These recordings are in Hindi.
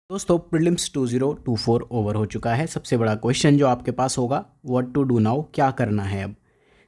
दोस्तों प्रीलिम्स 2024 ओवर हो चुका है। सबसे बड़ा क्वेश्चन जो आपके पास होगा, व्हाट टू डू नाउ, क्या करना है अब।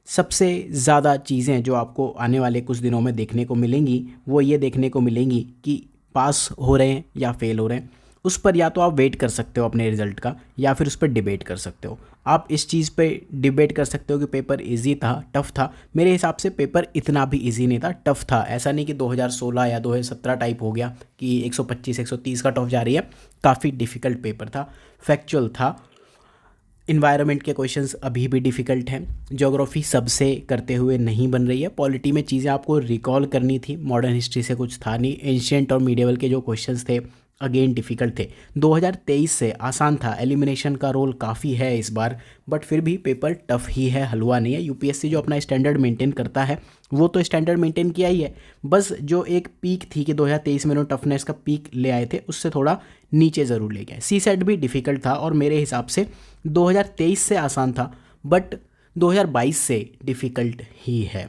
सबसे ज़्यादा चीज़ें जो आपको आने वाले कुछ दिनों में देखने को मिलेंगी वो ये देखने को मिलेंगी कि पास हो रहे हैं या फेल हो रहे हैं। उस पर या तो आप वेट कर सकते हो अपने रिज़ल्ट का, या फिर उस पर डिबेट कर सकते हो। आप इस चीज़ पे डिबेट कर सकते हो कि पेपर इजी था, टफ़ था। मेरे हिसाब से पेपर इतना भी इजी नहीं था, टफ़ था। ऐसा नहीं कि 2016 या 2017 टाइप हो गया कि 125 130 का टफ जा रही है। काफ़ी डिफ़िकल्ट पेपर था, फैक्चुअल था। इन्वायरमेंट के क्वेश्चंस अभी भी डिफ़िकल्ट हैं। ज्योग्राफी सबसे करते हुए नहीं बन रही है। पॉलिटी में चीज़ें आपको रिकॉल करनी थी, मॉडर्न हिस्ट्री से कुछ था नहीं। एंशियंट और मीडिएवल के जो क्वेश्चंस थे अगेन डिफ़िकल्ट थे। 2023 से आसान था, एलिमिनेशन का रोल काफ़ी है इस बार, बट फिर भी पेपर टफ ही है, हलवा नहीं है। यूपीएससी जो अपना स्टैंडर्ड मेंटेन करता है वो तो स्टैंडर्ड मेंटेन किया ही है, बस जो एक पीक थी कि 2023 में उन्होंने टफनेस का पीक ले आए थे, उससे थोड़ा नीचे ज़रूर ले गए। सी सेट भी डिफ़िकल्ट था और मेरे हिसाब से 2023 से आसान था, बट 2022 से डिफ़िकल्ट ही है।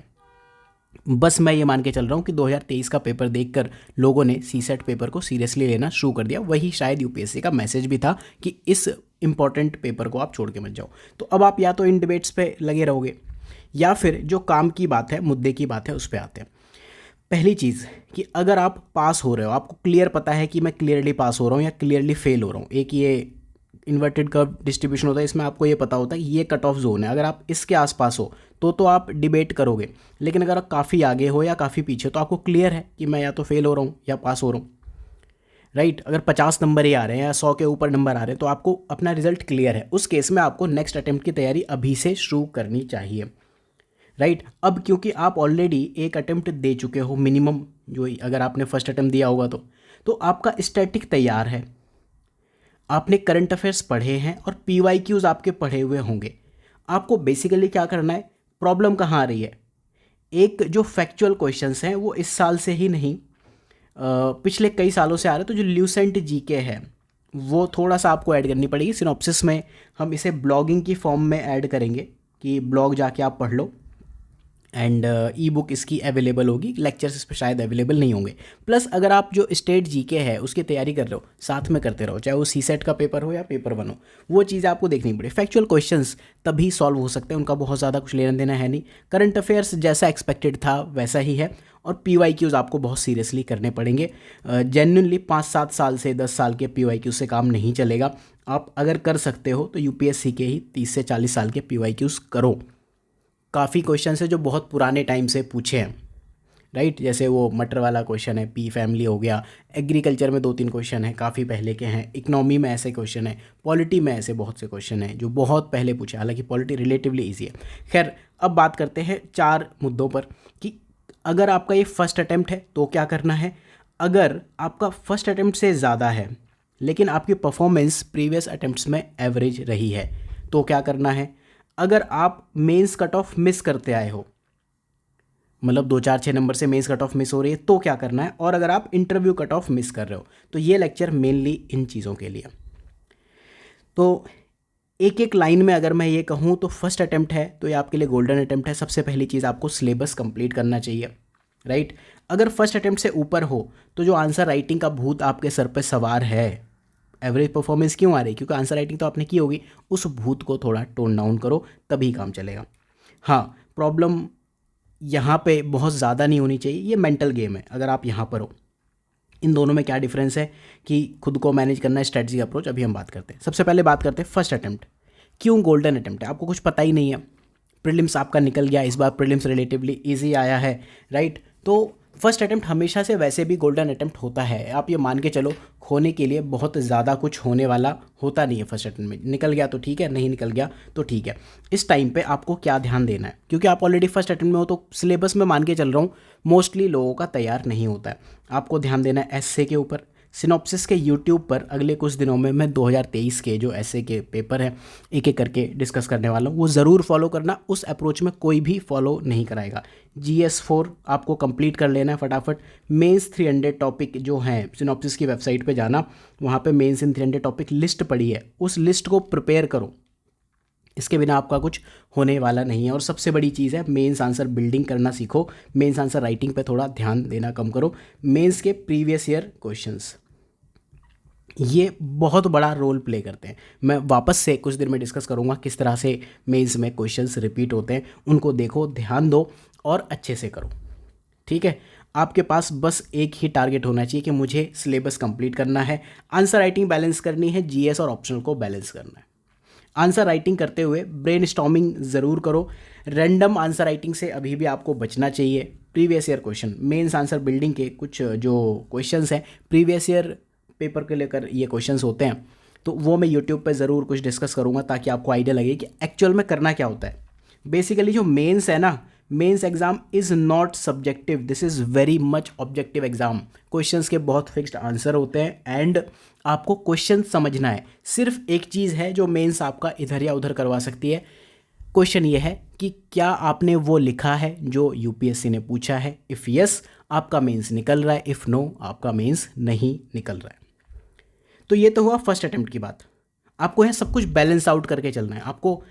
बस मैं ये मान के चल रहा हूँ कि 2023 का पेपर देखकर लोगों ने सी सेट पेपर को सीरियसली लेना शुरू कर दिया। वही शायद यूपीएससी का मैसेज भी था कि इस इंपॉर्टेंट पेपर को आप छोड़ के मत जाओ। तो अब आप या तो इन डिबेट्स पे लगे रहोगे, या फिर जो काम की बात है, मुद्दे की बात है, उस पर आते हैं। पहली चीज़ कि अगर आप पास हो रहे हो, आपको क्लियर पता है कि मैं क्लियरली पास हो रहा हूँ या क्लियरली फेल हो रहा हूँ। एक ये इन्वर्टेड कर्व डिस्ट्रीब्यूशन होता है, इसमें आपको ये पता होता है कि ये कट ऑफ जोन है। अगर आप इसके आसपास हो तो आप डिबेट करोगे, लेकिन अगर आप काफ़ी आगे हो या काफ़ी पीछे तो आपको क्लियर है कि मैं या तो फेल हो रहा हूँ या पास हो रहा हूँ। राइट, अगर 50 नंबर ही आ रहे हैं या 100 के ऊपर नंबर आ रहे हैं तो आपको अपना रिजल्ट क्लियर है। उस केस में आपको नेक्स्ट अटेम्प्ट की तैयारी अभी से शुरू करनी चाहिए। राइट, अब क्योंकि आप ऑलरेडी एक अटेम्प्ट दे चुके हो मिनिमम, जो अगर आपने फर्स्ट अटेम्प्ट दिया होगा तो आपका स्टैटिक तैयार है, आपने करंट अफेयर्स पढ़े हैं और पीवाईक्यूज आपके पढ़े हुए होंगे। आपको बेसिकली क्या करना है, प्रॉब्लम कहाँ आ रही है। एक जो फैक्चुअल क्वेश्चंस हैं वो इस साल से ही नहीं, पिछले कई सालों से आ रहे हैं। तो जो ल्यूसेंट जीके है वो थोड़ा सा आपको ऐड करनी पड़ेगी। सिनॉप्सिस में हम इसे ब्लॉगिंग की फॉर्म में ऐड करेंगे कि ब्लॉग जाके आप पढ़ लो, एंड ई बुक इसकी अवेलेबल होगी। लेक्चर्स इस पर शायद अवेलेबल नहीं होंगे। प्लस अगर आप जो स्टेट जीके है उसकी तैयारी कर रहे हो, साथ में करते रहो, चाहे वो सी सेट का पेपर हो या पेपर 1 हो, वो चीज़ें आपको देखनी पड़े। फैक्चुअल क्वेश्चंस तभी सॉल्व हो सकते हैं, उनका बहुत ज़्यादा कुछ लेना देना है नहीं। करंट अफेयर्स जैसा एक्सपेक्टेड था वैसा ही है, और पीवाईक्यूज आपको बहुत सीरियसली करने पड़ेंगे। जेन्युइनली 5-7 साल से 10 साल के पीवाईक्यूज से काम नहीं चलेगा। आप अगर कर सकते हो तो यूपीएससी के ही 30 से 40 साल के पीवाईक्यूज करो। काफ़ी क्वेश्चन है जो बहुत पुराने टाइम से पूछे हैं। राइट, जैसे वो मटर वाला क्वेश्चन है, पी फैमिली हो गया। एग्रीकल्चर में 2-3 क्वेश्चन हैं, काफ़ी पहले के हैं। इकोनॉमी में ऐसे क्वेश्चन है, पॉलिटी में ऐसे बहुत से क्वेश्चन हैं जो बहुत पहले पूछे, हालांकि पॉलिटी रिलेटिवली ईजी है। खैर, अब बात करते हैं 4 मुद्दों पर कि अगर आपका ये फर्स्ट अटैम्प्ट है तो क्या करना है। अगर आपका फर्स्ट अटैम्प्ट से ज़्यादा है लेकिन आपकी परफॉर्मेंस प्रीवियस अटैम्प्ट्स में एवरेज रही है तो क्या करना है। अगर आप मेंस कट ऑफ मिस करते आए हो, मतलब 2-4-6 नंबर से मेंस कट ऑफ मिस हो रही है तो क्या करना है। और अगर आप इंटरव्यू कट ऑफ मिस कर रहे हो, तो ये लेक्चर मेनली इन चीज़ों के लिए। तो एक एक लाइन में अगर मैं ये कहूँ तो फर्स्ट अटैम्प्ट है तो ये आपके लिए गोल्डन अटैम्प्ट है। सबसे पहली चीज़ आपको सिलेबस कंप्लीट करना चाहिए। राइट, अगर फर्स्ट अटैम्प्ट से ऊपर हो तो जो आंसर राइटिंग का भूत आपके सर पे सवार है, एवरेज परफॉर्मेंस क्यों आ रही है, क्योंकि आंसर राइटिंग तो आपने की होगी, उस भूत को थोड़ा टोन डाउन करो, तभी काम चलेगा। हाँ, प्रॉब्लम यहाँ पे बहुत ज़्यादा नहीं होनी चाहिए, ये मेंटल गेम है। अगर आप यहाँ पर हो, इन दोनों में क्या डिफरेंस है कि खुद को मैनेज करना है, स्ट्रेटजी अप्रोच, अभी हम बात करते हैं। सबसे पहले बात करते हैं फर्स्ट अटैम्प्ट। क्यों गोल्डन अटैम्प्ट है, आपको कुछ पता ही नहीं है। प्रीलिम्स आपका निकल गया, इस बार प्रीलिम्स रिलेटिवली इजी आया है। राइट, तो फर्स्ट अटैम्प्ट हमेशा से वैसे भी गोल्डन अटैम्प्ट होता है। आप ये मान के चलो, खोने के लिए बहुत ज़्यादा कुछ होने वाला होता नहीं है। फर्स्ट अटैम्प्ट में निकल गया तो ठीक है, नहीं निकल गया तो ठीक है। इस टाइम पे आपको क्या ध्यान देना है, क्योंकि आप ऑलरेडी फर्स्ट अटैम्प्ट में हो तो सिलेबस में मान के चल रहा हूँ मोस्टली लोगों का तैयार नहीं होता है। आपको ध्यान देना है एसए के ऊपर। सिनॉप्सिस के यूट्यूब पर अगले कुछ दिनों में मैं 2023 के जो एसए के पेपर हैं एक एक करके डिस्कस करने वाला हूँ, वो ज़रूर फॉलो करना। उस अप्रोच में कोई भी फॉलो नहीं कराएगा। GS4 आपको कंप्लीट कर लेना है फटाफट। मेंस 300 टॉपिक जो हैं, सिनॉप्सिस की वेबसाइट पे जाना, वहाँ पे मेंस इन 300 टॉपिक लिस्ट पड़ी है, उस लिस्ट को प्रिपेयर करो। इसके बिना आपका कुछ होने वाला नहीं है। और सबसे बड़ी चीज़ है, मेंस आंसर बिल्डिंग करना सीखो। मेंस आंसर राइटिंग पे थोड़ा ध्यान देना कम करो। मेंस के प्रीवियस ईयर क्वेश्चंस ये बहुत बड़ा रोल प्ले करते हैं। मैं वापस से कुछ देर में डिस्कस करूँगा किस तरह से मेंस में क्वेश्चंस रिपीट होते हैं, उनको देखो, ध्यान दो और अच्छे से करो। ठीक है, आपके पास बस एक ही टारगेट होना चाहिए कि मुझे सिलेबस कंप्लीट करना है, आंसर राइटिंग बैलेंस करनी है, जीएस और ऑप्शनल को बैलेंस करना है। आंसर राइटिंग करते हुए ब्रेनस्टॉर्मिंग ज़रूर करो। रैंडम आंसर राइटिंग से अभी भी आपको बचना चाहिए। Previous year question, mains answer building के कुछ जो क्वेश्चंस हैं प्रीवियस ईयर पेपर के लेकर ये क्वेश्चंस होते हैं, तो वो मैं यूट्यूब पे ज़रूर कुछ डिस्कस करूँगा ताकि आपको आइडिया लगे कि एक्चुअल में करना क्या होता है। बेसिकली जो मेंस है ना, mains exam is not subjective, this is very much objective exam. Questions के बहुत फिक्स्ड आंसर होते हैं एंड आपको क्वेश्चन समझना है। सिर्फ एक चीज़ है जो मेंस आपका इधर या उधर करवा सकती है। क्वेश्चन ये है कि क्या आपने वो लिखा है जो यूपीएससी ने पूछा है। इफ़ यस, आपका मेंस निकल रहा है, इफ़ नो, आपका मेंस नहीं निकल रहा है। तो ये तो हुआ फर्स्ट अटेम्प्ट की बात। आपको है सब कुछ बैलेंस आउट करके चलना है। आपको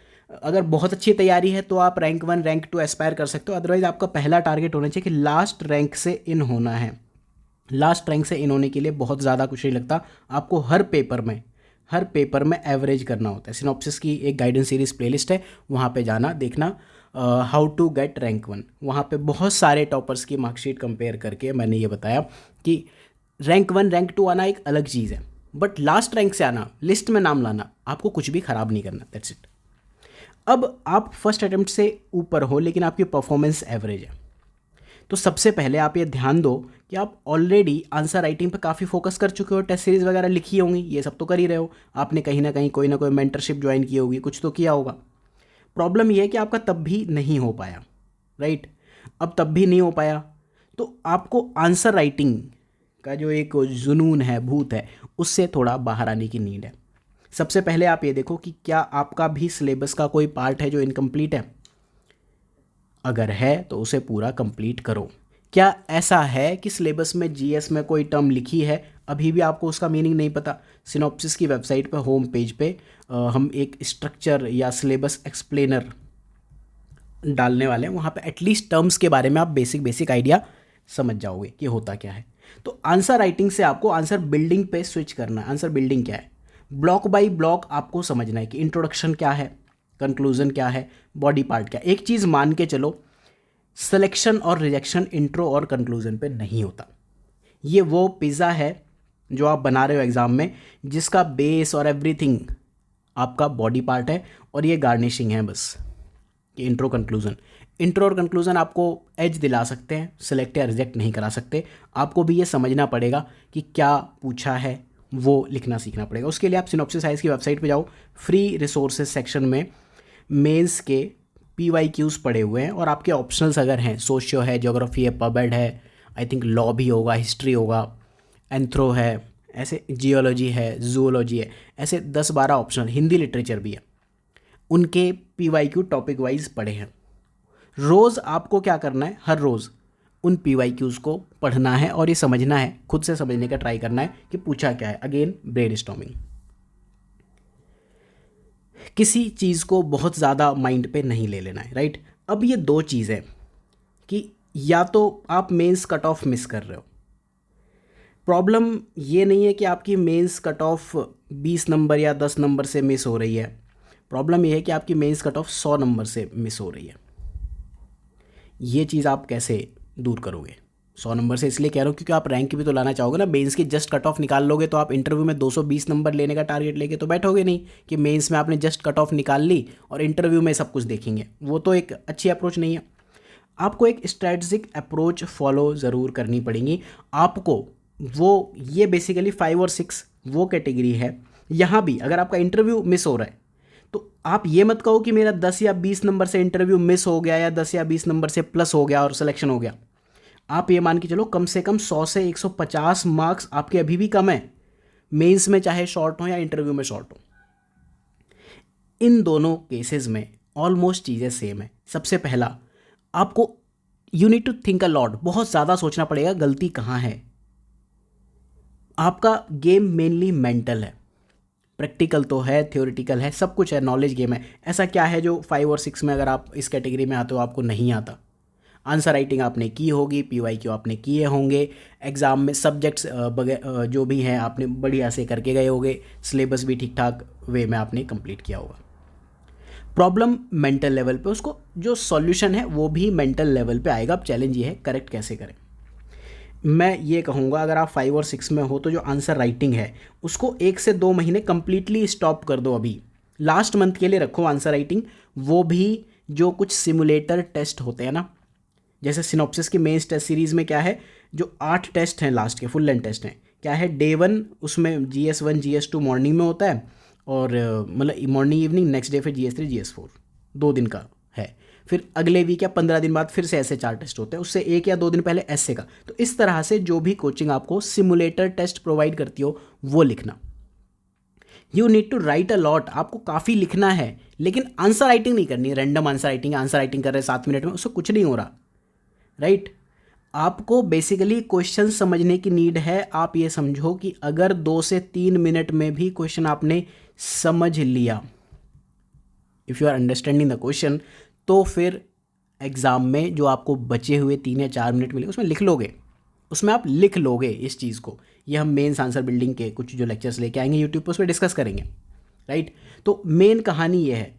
अगर बहुत अच्छी तैयारी है तो आप रैंक 1 रैंक 2 एस्पायर कर सकते हो, अदरवाइज आपका पहला टारगेट होना चाहिए कि लास्ट रैंक से इन होना है। लास्ट रैंक से इन होने के लिए बहुत ज़्यादा कुछ नहीं लगता, आपको हर पेपर में एवरेज करना होता है। सिनॉप्सिस की एक गाइडेंस सीरीज प्लेलिस्ट है, वहाँ पे जाना, देखना हाउ टू गेट रैंक 1। वहाँ पे बहुत सारे टॉपर्स की मार्कशीट कंपेयर करके मैंने ये बताया कि रैंक 1 रैंक 2 आना एक अलग चीज़ है, बट लास्ट रैंक से आना, लिस्ट में नाम लाना, आपको कुछ भी ख़राब नहीं करना, दैट्स इट। अब आप फर्स्ट अटेम्प्ट से ऊपर हो लेकिन आपकी परफॉर्मेंस एवरेज है, तो सबसे पहले आप ये ध्यान दो कि आप ऑलरेडी आंसर राइटिंग पे काफ़ी फोकस कर चुके हो, टेस्ट सीरीज़ वगैरह लिखी होंगी, ये सब तो कर ही रहे हो, आपने कहीं ना कहीं कोई ना कोई मेंटरशिप ज्वाइन की होगी, कुछ तो किया होगा। प्रॉब्लम ये है कि आपका तब भी नहीं हो पाया, राइट। अब तब भी नहीं हो पाया तो आपको आंसर राइटिंग का जो एक जुनून है, भूत है, उससे थोड़ा बाहर आने की नीड है। सबसे पहले आप ये देखो कि क्या आपका भी सिलेबस का कोई पार्ट है जो इनकम्प्लीट है। अगर है तो उसे पूरा कंप्लीट करो। क्या ऐसा है कि सिलेबस में जीएस में कोई टर्म लिखी है, अभी भी आपको उसका मीनिंग नहीं पता। सिनॉप्सिस की वेबसाइट पे होम पेज पे हम एक स्ट्रक्चर या सिलेबस एक्सप्लेनर डालने वाले हैं, वहाँ पे एटलीस्ट टर्म्स के बारे में आप बेसिक आइडिया समझ जाओगे कि होता क्या है। तो आंसर राइटिंग से आपको आंसर बिल्डिंग पे स्विच करना है। आंसर बिल्डिंग क्या है, ब्लॉक बाय ब्लॉक आपको समझना है कि इंट्रोडक्शन क्या है, कंक्लूजन क्या है, बॉडी पार्ट क्या है। एक चीज़ मान के चलो, सिलेक्शन और रिजेक्शन इंट्रो और कंक्लूजन पे नहीं होता। ये वो पिज़्ज़ा है जो आप बना रहे हो एग्ज़ाम में, जिसका बेस और एवरीथिंग आपका बॉडी पार्ट है और ये गार्निशिंग है बस, कि इंट्रो और कंक्लूजन आपको एज दिला सकते हैं, सिलेक्ट या रिजेक्ट नहीं करा सकते। आपको भी ये समझना पड़ेगा कि क्या पूछा है, वो लिखना सीखना पड़ेगा। उसके लिए आप सिनॉप्सिस साइंस की वेबसाइट पे जाओ, फ्री रिसोर्सेज सेक्शन में मेंस के PYQs पड़े हुए हैं और आपके ऑप्शनल्स अगर हैं, सोशियो है, ज्योग्राफी है, पबएड है, आई थिंक लॉ भी होगा, हिस्ट्री होगा, एंथ्रो है, ऐसे जियोलॉजी है, जूलॉजी है, ऐसे 10-12 ऑप्शनल, हिंदी लिटरेचर भी है, उनके PYQ टॉपिक वाइज पढ़े हैं। रोज़ आपको क्या करना है, हर रोज़ उन PYQs को पढ़ना है और ये समझना है, खुद से समझने का ट्राई करना है कि पूछा क्या है। अगेन ब्रेनस्टॉर्मिंग, किसी चीज़ को बहुत ज़्यादा माइंड पे नहीं ले लेना है, राइट। अब ये दो चीज़ें कि या तो आप मेंस कट ऑफ मिस कर रहे हो। प्रॉब्लम ये नहीं है कि आपकी मेंस कट ऑफ 20 नंबर या 10 नंबर से मिस हो रही है, प्रॉब्लम ये है कि आपकी मेंस कट ऑफ 100 नंबर से मिस हो रही है। ये चीज़ आप कैसे दूर करोगे। 100 नंबर से इसलिए कह रहा हूँ क्योंकि आप रैंक भी तो लाना चाहोगे ना। मेंस की जस्ट कट ऑफ निकाल लोगे तो आप इंटरव्यू में 220 नंबर लेने का टारगेट लेके तो बैठोगे नहीं कि मेंस में आपने जस्ट कट ऑफ निकाल ली और इंटरव्यू में सब कुछ देखेंगे। वो तो एक अच्छी अप्रोच नहीं है। आपको एक स्ट्रेटजिक अप्रोच फॉलो ज़रूर करनी पड़ेगी आपको। वो ये बेसिकली 5 और 6 वो कैटेगरी है। यहाँ भी अगर आपका इंटरव्यू मिस हो रहा है तो आप ये मत कहो कि मेरा 10 या 20 नंबर से इंटरव्यू मिस हो गया या 10 या 20 नंबर से प्लस हो गया और सिलेक्शन हो गया। आप ये मान के चलो कम से कम 100 से 150 मार्क्स आपके अभी भी कम है, मेंस में चाहे शॉर्ट हो या इंटरव्यू में शॉर्ट हो। इन दोनों केसेस में ऑलमोस्ट चीज़ें सेम है। सबसे पहला, आपको you need to think a lot, बहुत ज़्यादा सोचना पड़ेगा गलती कहाँ है। आपका गेम मेनली मेंटल है, प्रैक्टिकल तो है, थ्योरेटिकल है, सब कुछ है, नॉलेज गेम है। ऐसा क्या है जो 5 और 6 में अगर आप इस कैटेगरी में आते हो आपको नहीं आता। आंसर राइटिंग आपने की होगी, PYQ आपने किए होंगे, एग्ज़ाम में सब्जेक्ट्स जो भी हैं आपने बढ़िया से करके गए होंगे, सिलेबस भी ठीक ठाक वे में आपने कंप्लीट किया होगा। प्रॉब्लम मेंटल लेवल पे, उसको जो सॉल्यूशन है वो भी मेंटल लेवल पे आएगा। अब चैलेंज ये है करेक्ट कैसे करें। मैं ये कहूँगा अगर आप 5 और 6 में हो तो जो आंसर राइटिंग है उसको 1 से 2 महीने कंप्लीटली स्टॉप कर दो, अभी लास्ट मंथ के लिए रखो आंसर राइटिंग। वो भी जो कुछ सिमुलेटर टेस्ट होते हैं ना, जैसे सिनॉप्सिस की मेंस टेस्ट सीरीज़ में क्या है, जो 8 टेस्ट हैं लास्ट के फुल लेंथ टेस्ट हैं, क्या है डे 1 उसमें GS1 GS2 मॉर्निंग में होता है, और मतलब मॉर्निंग इवनिंग, नेक्स्ट डे फिर GS3 GS4 2 दिन का है। फिर अगले वीक या 15 दिन बाद फिर से ऐसे 4 टेस्ट होते हैं, उससे 1 या 2 दिन पहले ऐसे का। तो इस तरह से जो भी कोचिंग आपको सिमुलेटर टेस्ट प्रोवाइड करती हो वो लिखना। You need to write a lot, आपको काफ़ी लिखना है, लेकिन आंसर राइटिंग नहीं करनी है। रैंडम आंसर राइटिंग कर रहे हैं 7 मिनट में, उससे कुछ नहीं हो रहा, राइट। आपको बेसिकली क्वेश्चन समझने की नीड है। आप ये समझो कि अगर 2 से 3 मिनट में भी क्वेश्चन आपने समझ लिया, if you are understanding the question, तो फिर एग्ज़ाम में जो आपको बचे हुए 3 या 4 मिनट मिले उसमें लिख लोगे, उसमें आप लिख लोगे इस चीज़ को। ये हम मेंस आंसर बिल्डिंग के कुछ जो लेक्चर्स लेके आएंगे यूट्यूब पर, उस पर डिस्कस करेंगे, राइट। तो मेन कहानी ये है,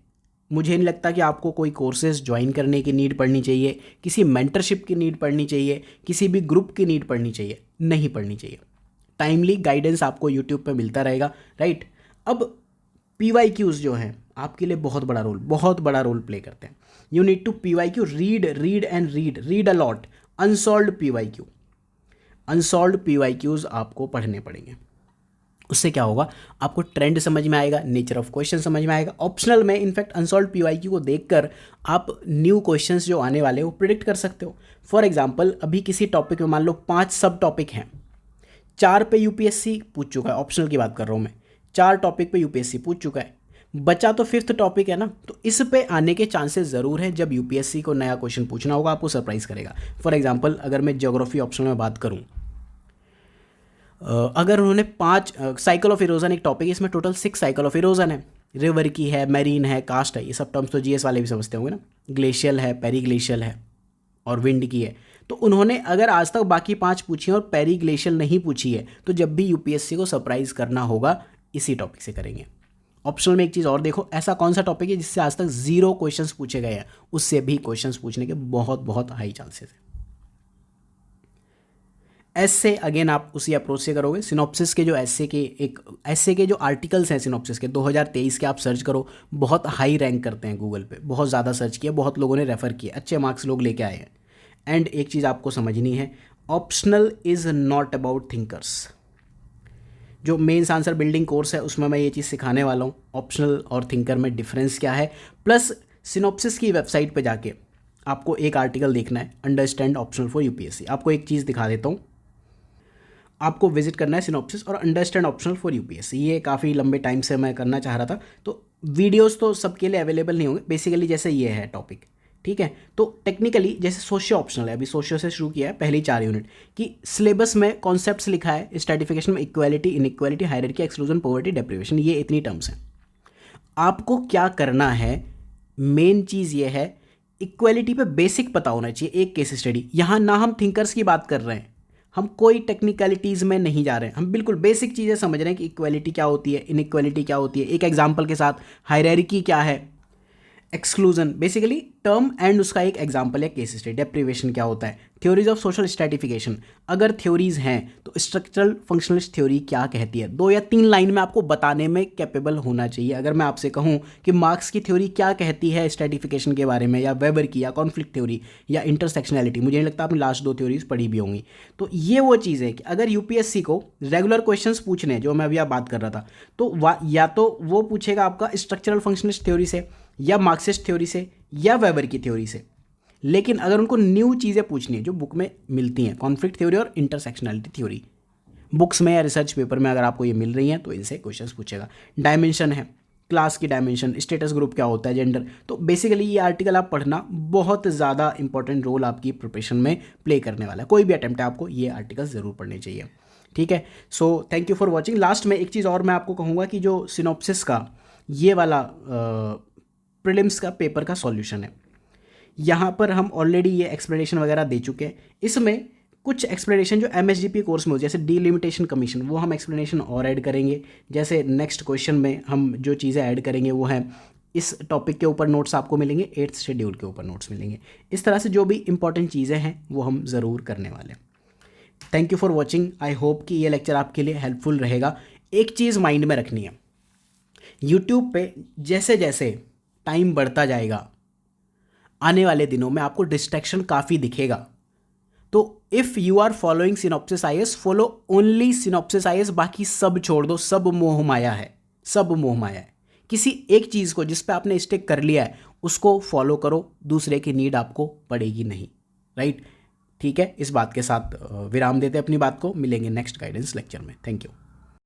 मुझे नहीं लगता कि आपको कोई कोर्सेज ज्वाइन करने की नीड पड़नी चाहिए, किसी मेंटरशिप की नीड पड़नी चाहिए, किसी भी ग्रुप की नीड पड़नी चाहिए, नहीं पड़नी चाहिए। टाइमली गाइडेंस आपको यूट्यूब पे मिलता रहेगा, राइट। अब PYQs जो हैं आपके लिए बहुत बड़ा रोल प्ले करते हैं। You need to PYQ read a lot. Unsolved PYQs आपको पढ़ने पड़ेंगे। उससे क्या होगा, आपको ट्रेंड समझ में आएगा, नेचर ऑफ क्वेश्चन समझ में आएगा। ऑप्शनल में इनफैक्ट अनसॉल्व्ड PYQ को देखकर आप न्यू क्वेश्चंस जो आने वाले हैं वो प्रिडिक्ट कर सकते हो। फॉर एग्जांपल अभी किसी टॉपिक में मान लो 5 सब टॉपिक हैं, 4 पे UPSC पूछ चुका है, ऑप्शनल की बात कर रहा हूँ मैं, 4 टॉपिक पे UPSC पूछ चुका है, बचा तो 5th टॉपिक है ना, तो इस पे आने के चांसेस ज़रूर हैं। जब UPSC को नया क्वेश्चन पूछना होगा आपको सरप्राइज करेगा। फॉर एग्जाम्पल अगर मैं ज्योग्राफी ऑप्शनल में बात करूँ, अगर उन्होंने 5 साइकिल ऑफ इरोजन एक टॉपिक है, इसमें टोटल 6 साइकिल ऑफ इरोजन है, रिवर की है, मैरीन है, कास्ट है, ये सब टर्म्स तो GS वाले भी समझते होंगे ना, ग्लेशियल है, पेरी ग्लेशियल है और विंड की है। तो उन्होंने अगर आज तक बाकी 5 पूछी हैं और पेरी ग्लेशियल नहीं पूछी है, तो जब भी UPSC को सरप्राइज करना होगा इसी टॉपिक से करेंगे। ऑप्शनल में एक चीज़ और देखो, ऐसा कौन सा टॉपिक है जिससे आज तक 0 क्वेश्चंस पूछे गए हैं, उससे भी क्वेश्चंस पूछने के बहुत हाई चांसेस हैं। ऐसे अगेन आप उसी अप्रोच से करोगे। सिनॉप्सिस के जो ऐसे के जो आर्टिकल्स हैं सिनॉप्सिस के 2023 के, आप सर्च करो, बहुत हाई रैंक करते हैं गूगल पे, बहुत ज़्यादा सर्च किया, बहुत लोगों ने रेफ़र किया, अच्छे मार्क्स लोग लेके आए हैं। एंड एक चीज़ आपको समझनी है, optional is not about thinkers. जो मेंस आंसर बिल्डिंग कोर्स है उसमें मैं ये चीज़ सिखाने वाला हूँ, ऑप्शनल और थिंकर में डिफरेंस क्या है। प्लस सिनॉप्सिस की वेबसाइट पे जाके आपको एक आर्टिकल देखना है, अंडरस्टैंड ऑप्शनल फॉर UPSC। आपको एक चीज़ दिखा देता हूँ, आपको विजिट करना है सिनॉप्सिस और अंडरस्टैंड ऑप्शनल फॉर UPSC। ये काफ़ी लंबे टाइम से मैं करना चाह रहा था, तो वीडियोस तो सबके लिए अवेलेबल नहीं होंगे। बेसिकली जैसे ये है टॉपिक, ठीक है, तो टेक्निकली जैसे सोशियो ऑप्शनल है, अभी सोशियो से शुरू किया है पहली 4 यूनिट की सिलेबस में कॉन्सेप्ट्स लिखा है, स्ट्रैटिफिकेशन में equality, inequality, hierarchy, exclusion, poverty, deprivation, ये इतनी टर्म्स हैं। आपको क्या करना है, मेन चीज़ ये है, इक्वालिटी पे बेसिक पता होना चाहिए। एक केस स्टडी, यहाँ ना हम थिंकर्स की बात कर रहे हैं, हम कोई टेक्निकलिटीज़ में नहीं जा रहे हैं, हम बिल्कुल बेसिक चीज़ें समझ रहे हैं कि इक्वालिटी क्या होती है, इनइक्वालिटी क्या होती है, एक एग्जांपल के साथ, हायरार्की क्या है, एक्सक्लूजन बेसिकली टर्म एंड उसका एक एग्जांपल है केस स्टडी। डेप्रिवेशन क्या होता है, थ्योरीज ऑफ सोशल स्ट्रैटिफिकेशन, अगर थ्योरीज हैं तो स्ट्रक्चरल फंक्शनलिस्ट थ्योरी क्या कहती है, 2 या 3 लाइन में आपको बताने में कैपेबल होना चाहिए। अगर मैं आपसे कहूं कि मार्क्स की थ्योरी क्या कहती है स्ट्रैटिफिकेशन के बारे में, या वेबर की, या कॉन्फ्लिक्ट थ्योरी, या इंटरसेक्शनैलिटी, मुझे नहीं लगता आपने लास्ट 2 थ्योरीज पढ़ी भी होंगी। तो ये वो चीज़ है कि अगर UPSC को रेगुलर क्वेश्चन पूछने, जो मैं अभी आप बात कर रहा था, तो या तो वो पूछेगा आपका स्ट्रक्चरल फंक्शनलिस्ट थ्योरी से, या मार्क्सिस्ट थ्योरी से, या वेबर की थ्योरी से। लेकिन अगर उनको न्यू चीज़ें पूछनी है जो बुक में मिलती हैं, कॉन्फ्लिक्ट थ्योरी और इंटरसेक्शनैलिटी थ्योरी, बुक्स में या रिसर्च पेपर में अगर आपको ये मिल रही हैं तो इनसे क्वेश्चंस पूछेगा। डायमेंशन है, क्लास की डायमेंशन, स्टेटस ग्रुप क्या होता है, जेंडर। तो बेसिकली ये आर्टिकल आप पढ़ना बहुत ज़्यादा इंपॉर्टेंट रोल आपकी प्रिपरेशन में प्ले करने वाला है। कोई भी अटेम्प्ट है आपको ये आर्टिकल ज़रूर पढ़ने चाहिए, ठीक है। So thank you for watching. Last में एक चीज़ और मैं आपको कहूँगा कि जो सिनॉप्सिस का ये वाला प्रीलिम्स का पेपर का सॉल्यूशन है, यहाँ पर हम ऑलरेडी ये एक्सप्लेनेशन वगैरह दे चुके हैं। इसमें कुछ एक्सप्लेनेशन जो MSGP कोर्स में हो, जैसे डीलिमिटेशन कमीशन, वो हम एक्सप्लेनेशन और ऐड करेंगे। जैसे नेक्स्ट क्वेश्चन में हम जो चीज़ें ऐड करेंगे वो हैं, इस टॉपिक के ऊपर नोट्स आपको मिलेंगे, 8th शेड्यूल के ऊपर नोट्स मिलेंगे। इस तरह से जो भी इंपॉर्टेंट चीज़ें हैं वो हम ज़रूर करने वाले हैं। Thank you for watching. I hope कि ये लेक्चर आपके लिए हेल्पफुल रहेगा। एक चीज़ माइंड में रखनी है, यूट्यूब पे जैसे जैसे टाइम बढ़ता जाएगा, आने वाले दिनों में आपको डिस्ट्रैक्शन काफ़ी दिखेगा। तो if you are following synopsis IAS, follow only synopsis IAS, बाकी सब छोड़ दो। सब मोह माया है, सब मोह माया है। किसी एक चीज़ को जिस पे आपने स्टिक कर लिया है उसको फॉलो करो, दूसरे की नीड आपको पड़ेगी नहीं। राइट? ठीक है, इस बात के साथ विराम देते अपनी बात को। मिलेंगे नेक्स्ट गाइडेंस लेक्चर में। Thank you.